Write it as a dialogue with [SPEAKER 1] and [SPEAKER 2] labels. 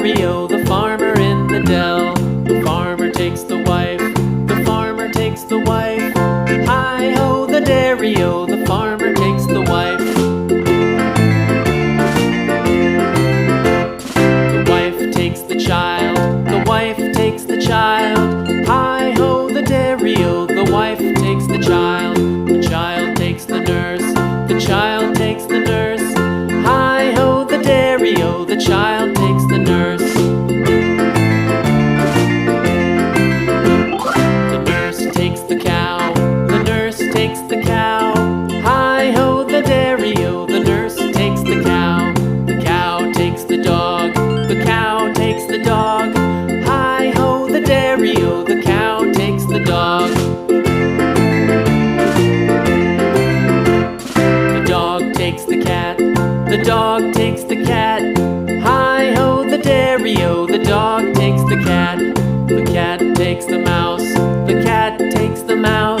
[SPEAKER 1] dairy-o, the farmer in the dell. The farmer takes the wife, the farmer takes the wife. Hi-ho, the dairy-o, the farmer takes the wife. The wife takes the child, the wife takes the child. Hi-ho, the dairy-o, the wife takes the child. The child takes the nurse, the child takes the nurse. Hi-ho, the dairy-o, the child takes the nurse. The nurse takes the cow, the nurse takes the cow. Hi-ho, the dairy-o, the nurse takes the cow. The cow takes the dog, the cow takes the dog. Hi-ho, the dairy-o, the cow takes the dog. The dog takes the cat, the dog takes the cat. Hi-ho, the dairy-o, the dog takes the cat. The cat takes the mouse, the cat takes the mouse.